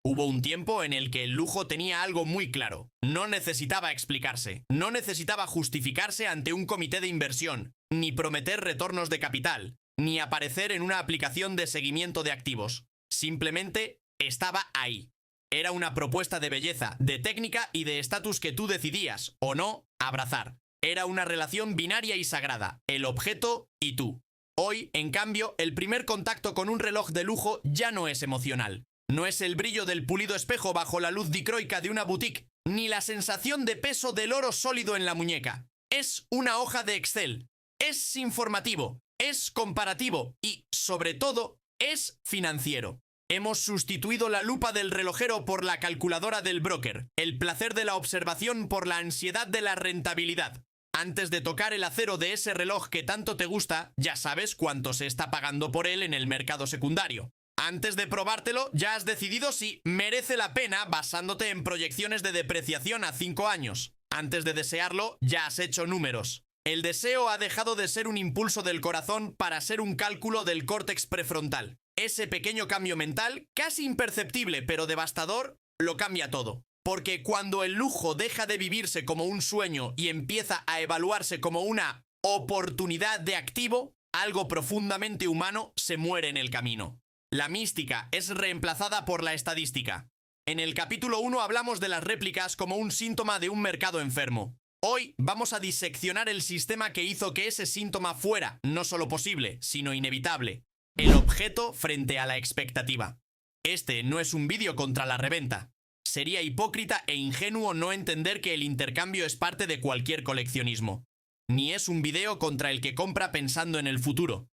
Hubo un tiempo en el que el lujo tenía algo muy claro. No necesitaba explicarse, no necesitaba justificarse ante un comité de inversión, ni prometer retornos de capital, ni aparecer en una aplicación de seguimiento de activos. Simplemente estaba ahí. Era una propuesta de belleza, de técnica y de estatus que tú decidías, o no, abrazar. Era una relación binaria y sagrada, el objeto y tú. Hoy, en cambio, el primer contacto con un reloj de lujo ya no es emocional. No es el brillo del pulido espejo bajo la luz dicroica de una boutique, ni la sensación de peso del oro sólido en la muñeca. Es una hoja de Excel. Es informativo, es comparativo y, sobre todo, es financiero. Hemos sustituido la lupa del relojero por la calculadora del broker, el placer de la observación por la ansiedad de la rentabilidad. Antes de tocar el acero de ese reloj que tanto te gusta, ya sabes cuánto se está pagando por él en el mercado secundario. Antes de probártelo, ya has decidido si merece la pena basándote en proyecciones de depreciación a 5 años. Antes de desearlo, ya has hecho números. El deseo ha dejado de ser un impulso del corazón para ser un cálculo del córtex prefrontal. Ese pequeño cambio mental, casi imperceptible pero devastador, lo cambia todo. Porque cuando el lujo deja de vivirse como un sueño y empieza a evaluarse como una oportunidad de activo, algo profundamente humano se muere en el camino. La mística es reemplazada por la estadística. En el capítulo 1 hablamos de las réplicas como un síntoma de un mercado enfermo. Hoy vamos a diseccionar el sistema que hizo que ese síntoma fuera no solo posible, sino inevitable. El objeto frente a la expectativa. Este no es un vídeo contra la reventa. Sería hipócrita e ingenuo no entender que el intercambio es parte de cualquier coleccionismo. Ni es un video contra el que compra pensando en el futuro.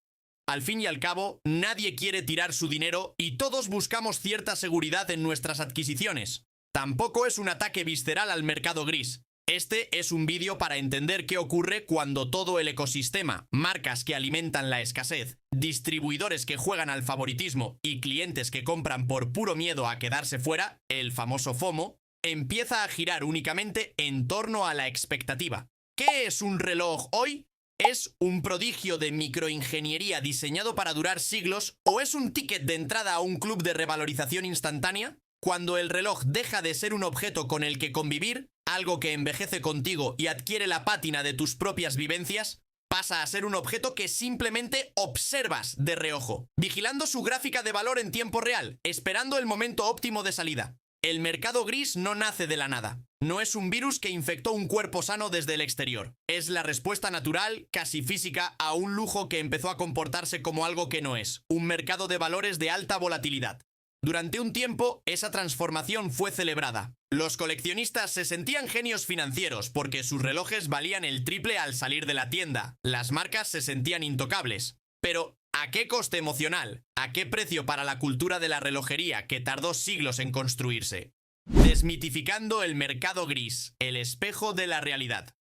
Al fin y al cabo, nadie quiere tirar su dinero y todos buscamos cierta seguridad en nuestras adquisiciones. Tampoco es un ataque visceral al mercado gris. Este es un vídeo para entender qué ocurre cuando todo el ecosistema, marcas que alimentan la escasez, distribuidores que juegan al favoritismo y clientes que compran por puro miedo a quedarse fuera, el famoso FOMO, empieza a girar únicamente en torno a la expectativa. ¿Qué es un reloj hoy? ¿Es un prodigio de microingeniería diseñado para durar siglos o es un ticket de entrada a un club de revalorización instantánea? Cuando el reloj deja de ser un objeto con el que convivir, algo que envejece contigo y adquiere la pátina de tus propias vivencias, pasa a ser un objeto que simplemente observas de reojo, vigilando su gráfica de valor en tiempo real, esperando el momento óptimo de salida. El mercado gris no nace de la nada. No es un virus que infectó un cuerpo sano desde el exterior. Es la respuesta natural, casi física, a un lujo que empezó a comportarse como algo que no es, un mercado de valores de alta volatilidad. Durante un tiempo, esa transformación fue celebrada. Los coleccionistas se sentían genios financieros porque sus relojes valían el triple al salir de la tienda. Las marcas se sentían intocables. Pero, ¿a qué coste emocional? ¿A qué precio para la cultura de la relojería que tardó siglos en construirse? Desmitificando el mercado gris, el espejo de la realidad.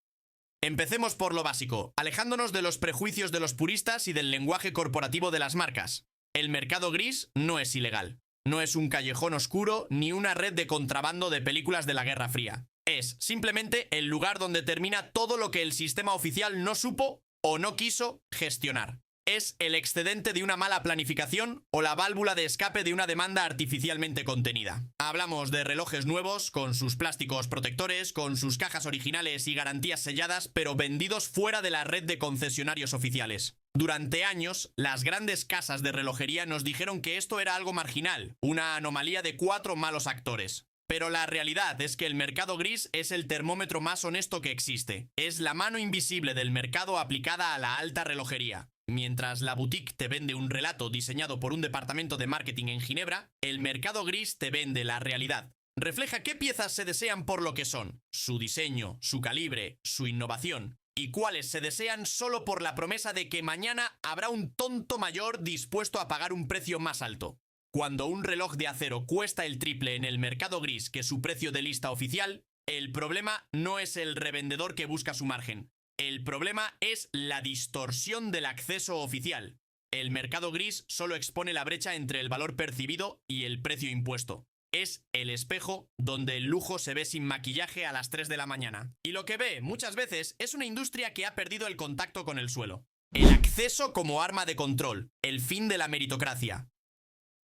Empecemos por lo básico, alejándonos de los prejuicios de los puristas y del lenguaje corporativo de las marcas. El mercado gris no es ilegal. No es un callejón oscuro ni una red de contrabando de películas de la Guerra Fría. Es simplemente el lugar donde termina todo lo que el sistema oficial no supo o no quiso gestionar. Es el excedente de una mala planificación o la válvula de escape de una demanda artificialmente contenida. Hablamos de relojes nuevos, con sus plásticos protectores, con sus cajas originales y garantías selladas, pero vendidos fuera de la red de concesionarios oficiales. Durante años, las grandes casas de relojería nos dijeron que esto era algo marginal, una anomalía de 4 malos actores. Pero la realidad es que el mercado gris es el termómetro más honesto que existe. Es la mano invisible del mercado aplicada a la alta relojería. Mientras la boutique te vende un relato diseñado por un departamento de marketing en Ginebra, el mercado gris te vende la realidad. Refleja qué piezas se desean por lo que son, su diseño, su calibre, su innovación, y cuáles se desean solo por la promesa de que mañana habrá un tonto mayor dispuesto a pagar un precio más alto. Cuando un reloj de acero cuesta el triple en el mercado gris que su precio de lista oficial, el problema no es el revendedor que busca su margen. El problema es la distorsión del acceso oficial. El mercado gris solo expone la brecha entre el valor percibido y el precio impuesto. Es el espejo donde el lujo se ve sin maquillaje a las 3 de la mañana. Y lo que ve muchas veces es una industria que ha perdido el contacto con el suelo. El acceso como arma de control, el fin de la meritocracia.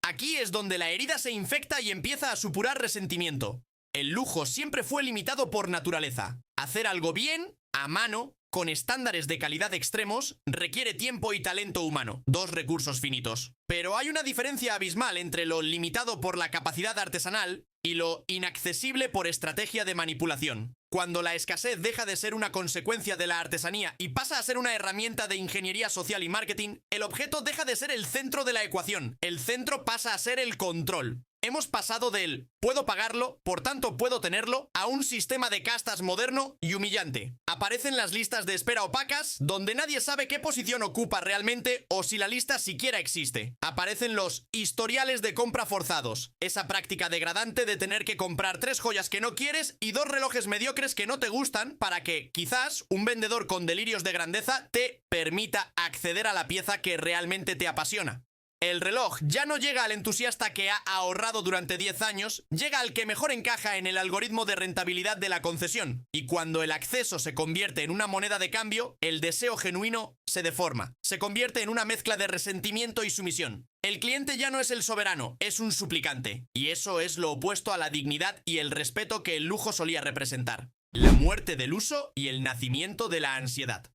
Aquí es donde la herida se infecta y empieza a supurar resentimiento. El lujo siempre fue limitado por naturaleza. Hacer algo bien, a mano, con estándares de calidad extremos, requiere tiempo y talento humano, dos recursos finitos. Pero hay una diferencia abismal entre lo limitado por la capacidad artesanal y lo inaccesible por estrategia de manipulación. Cuando la escasez deja de ser una consecuencia de la artesanía y pasa a ser una herramienta de ingeniería social y marketing, el objeto deja de ser el centro de la ecuación. El centro pasa a ser el control. Hemos pasado del puedo pagarlo, por tanto puedo tenerlo, a un sistema de castas moderno y humillante. Aparecen las listas de espera opacas, donde nadie sabe qué posición ocupa realmente o si la lista siquiera existe. Aparecen los historiales de compra forzados, esa práctica degradante de tener que comprar 3 joyas que no quieres y 2 relojes mediocres que no te gustan para que, quizás, un vendedor con delirios de grandeza te permita acceder a la pieza que realmente te apasiona. El reloj ya no llega al entusiasta que ha ahorrado durante 10 años, llega al que mejor encaja en el algoritmo de rentabilidad de la concesión. Y cuando el acceso se convierte en una moneda de cambio, el deseo genuino se deforma. Se convierte en una mezcla de resentimiento y sumisión. El cliente ya no es el soberano, es un suplicante. Y eso es lo opuesto a la dignidad y el respeto que el lujo solía representar. La muerte del uso y el nacimiento de la ansiedad.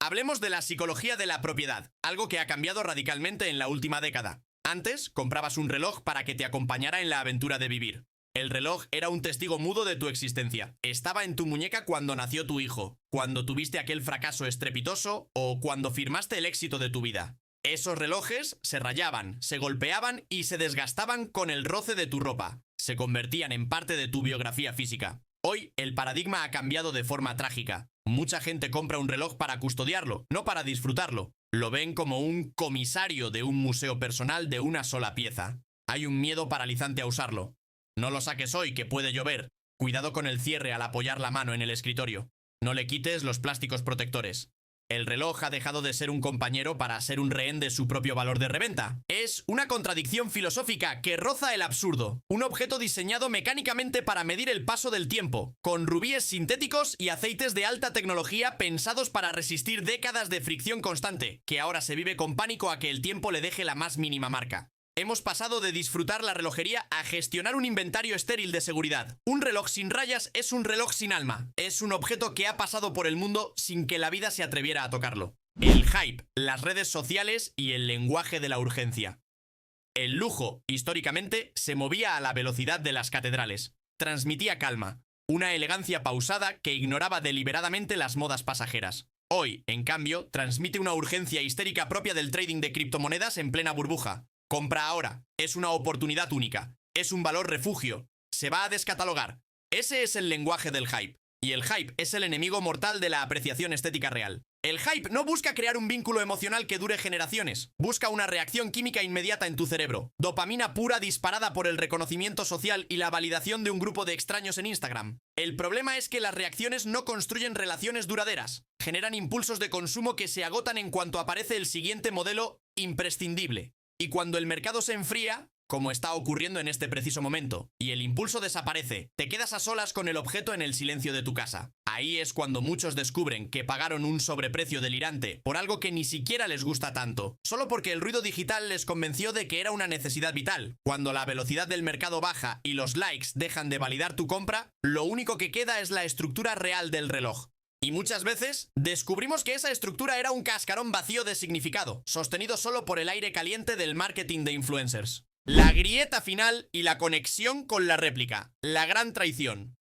Hablemos de la psicología de la propiedad, algo que ha cambiado radicalmente en la última década. Antes, comprabas un reloj para que te acompañara en la aventura de vivir. El reloj era un testigo mudo de tu existencia. Estaba en tu muñeca cuando nació tu hijo, cuando tuviste aquel fracaso estrepitoso o cuando firmaste el éxito de tu vida. Esos relojes se rayaban, se golpeaban y se desgastaban con el roce de tu ropa. Se convertían en parte de tu biografía física. Hoy, el paradigma ha cambiado de forma trágica. Mucha gente compra un reloj para custodiarlo, no para disfrutarlo. Lo ven como un comisario de un museo personal de una sola pieza. Hay un miedo paralizante a usarlo. No lo saques hoy, que puede llover. Cuidado con el cierre al apoyar la mano en el escritorio. No le quites los plásticos protectores. El reloj ha dejado de ser un compañero para ser un rehén de su propio valor de reventa. Es una contradicción filosófica que roza el absurdo. Un objeto diseñado mecánicamente para medir el paso del tiempo, con rubíes sintéticos y aceites de alta tecnología pensados para resistir décadas de fricción constante, que ahora se vive con pánico a que el tiempo le deje la más mínima marca. Hemos pasado de disfrutar la relojería a gestionar un inventario estéril de seguridad. Un reloj sin rayas es un reloj sin alma. Es un objeto que ha pasado por el mundo sin que la vida se atreviera a tocarlo. El hype, las redes sociales y el lenguaje de la urgencia. El lujo, históricamente, se movía a la velocidad de las catedrales. Transmitía calma, una elegancia pausada que ignoraba deliberadamente las modas pasajeras. Hoy, en cambio, transmite una urgencia histérica propia del trading de criptomonedas en plena burbuja. Compra ahora. Es una oportunidad única. Es un valor refugio. Se va a descatalogar. Ese es el lenguaje del hype. Y el hype es el enemigo mortal de la apreciación estética real. El hype no busca crear un vínculo emocional que dure generaciones. Busca una reacción química inmediata en tu cerebro. Dopamina pura disparada por el reconocimiento social y la validación de un grupo de extraños en Instagram. El problema es que las reacciones no construyen relaciones duraderas. Generan impulsos de consumo que se agotan en cuanto aparece el siguiente modelo imprescindible. Y cuando el mercado se enfría, como está ocurriendo en este preciso momento, y el impulso desaparece, te quedas a solas con el objeto en el silencio de tu casa. Ahí es cuando muchos descubren que pagaron un sobreprecio delirante por algo que ni siquiera les gusta tanto, solo porque el ruido digital les convenció de que era una necesidad vital. Cuando la velocidad del mercado baja y los likes dejan de validar tu compra, lo único que queda es la estructura real del reloj. Y muchas veces descubrimos que esa estructura era un cascarón vacío de significado, sostenido solo por el aire caliente del marketing de influencers. La grieta final y la conexión con la réplica. La gran traición.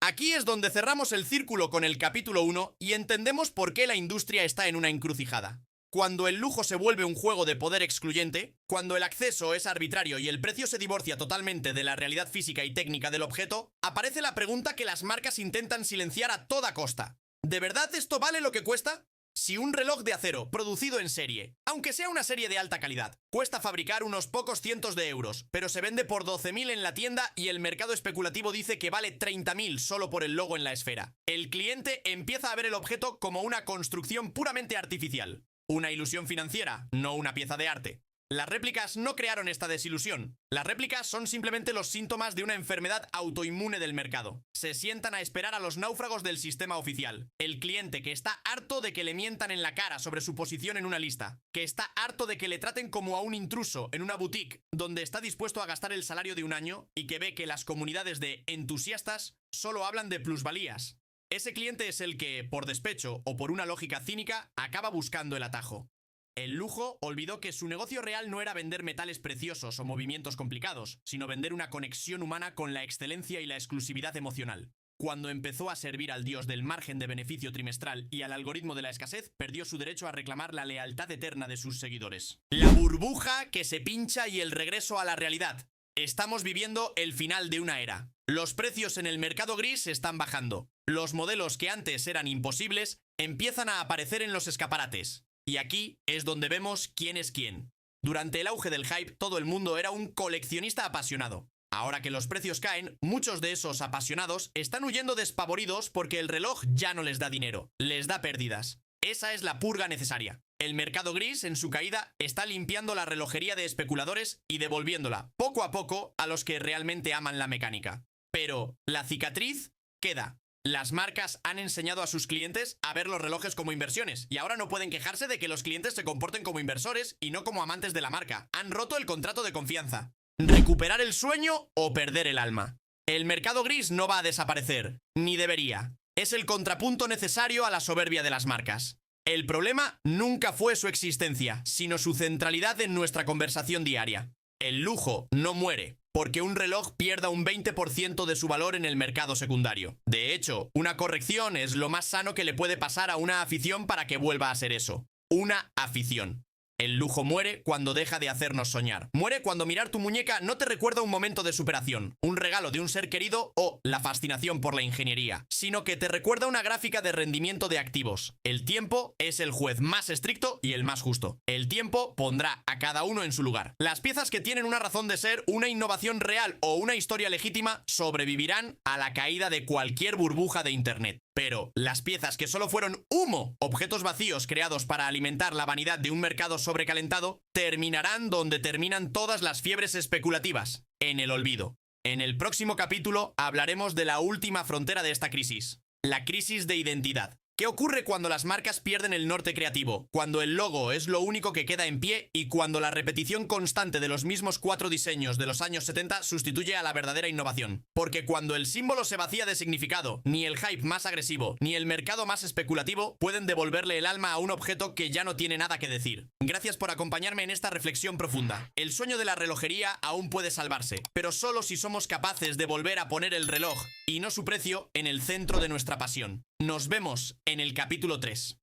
Aquí es donde cerramos el círculo con el capítulo 1 y entendemos por qué la industria está en una encrucijada. Cuando el lujo se vuelve un juego de poder excluyente, cuando el acceso es arbitrario y el precio se divorcia totalmente de la realidad física y técnica del objeto, aparece la pregunta que las marcas intentan silenciar a toda costa. ¿De verdad esto vale lo que cuesta? Si un reloj de acero producido en serie, aunque sea una serie de alta calidad, cuesta fabricar unos pocos cientos de euros, pero se vende por 12.000 en la tienda y el mercado especulativo dice que vale 30.000 solo por el logo en la esfera, el cliente empieza a ver el objeto como una construcción puramente artificial. Una ilusión financiera, no una pieza de arte. Las réplicas no crearon esta desilusión. Las réplicas son simplemente los síntomas de una enfermedad autoinmune del mercado. Se sientan a esperar a los náufragos del sistema oficial. El cliente que está harto de que le mientan en la cara sobre su posición en una lista. Que está harto de que le traten como a un intruso en una boutique donde está dispuesto a gastar el salario de un año y que ve que las comunidades de entusiastas solo hablan de plusvalías. Ese cliente es el que, por despecho o por una lógica cínica, acaba buscando el atajo. El lujo olvidó que su negocio real no era vender metales preciosos o movimientos complicados, sino vender una conexión humana con la excelencia y la exclusividad emocional. Cuando empezó a servir al dios del margen de beneficio trimestral y al algoritmo de la escasez, perdió su derecho a reclamar la lealtad eterna de sus seguidores. La burbuja que se pincha y el regreso a la realidad. Estamos viviendo el final de una era. Los precios en el mercado gris están bajando. Los modelos que antes eran imposibles empiezan a aparecer en los escaparates. Y aquí es donde vemos quién es quién. Durante el auge del hype, todo el mundo era un coleccionista apasionado. Ahora que los precios caen, muchos de esos apasionados están huyendo despavoridos porque el reloj ya no les da dinero, les da pérdidas. Esa es la purga necesaria. El mercado gris, en su caída, está limpiando la relojería de especuladores y devolviéndola, poco a poco, a los que realmente aman la mecánica. Pero la cicatriz queda. Las marcas han enseñado a sus clientes a ver los relojes como inversiones y ahora no pueden quejarse de que los clientes se comporten como inversores y no como amantes de la marca. Han roto el contrato de confianza. ¿Recuperar el sueño o perder el alma? El mercado gris no va a desaparecer, ni debería. Es el contrapunto necesario a la soberbia de las marcas. El problema nunca fue su existencia, sino su centralidad en nuestra conversación diaria. El lujo no muere porque un reloj pierda un 20% de su valor en el mercado secundario. De hecho, una corrección es lo más sano que le puede pasar a una afición para que vuelva a ser eso. Una afición. El lujo muere cuando deja de hacernos soñar. Muere cuando mirar tu muñeca no te recuerda un momento de superación, un regalo de un ser querido o la fascinación por la ingeniería, sino que te recuerda una gráfica de rendimiento de activos. El tiempo es el juez más estricto y el más justo. El tiempo pondrá a cada uno en su lugar. Las piezas que tienen una razón de ser, una innovación real o una historia legítima sobrevivirán a la caída de cualquier burbuja de Internet. Pero las piezas que solo fueron humo, objetos vacíos creados para alimentar la vanidad de un mercado sobrecalentado, terminarán donde terminan todas las fiebres especulativas, en el olvido. En el próximo capítulo hablaremos de la última frontera de esta crisis, la crisis de identidad. ¿Qué ocurre cuando las marcas pierden el norte creativo? Cuando el logo es lo único que queda en pie y cuando la repetición constante de los mismos 4 diseños de los años 70 sustituye a la verdadera innovación. Porque cuando el símbolo se vacía de significado, ni el hype más agresivo, ni el mercado más especulativo pueden devolverle el alma a un objeto que ya no tiene nada que decir. Gracias por acompañarme en esta reflexión profunda. El sueño de la relojería aún puede salvarse, pero solo si somos capaces de volver a poner el reloj, y no su precio, en el centro de nuestra pasión. Nos vemos en el capítulo 3.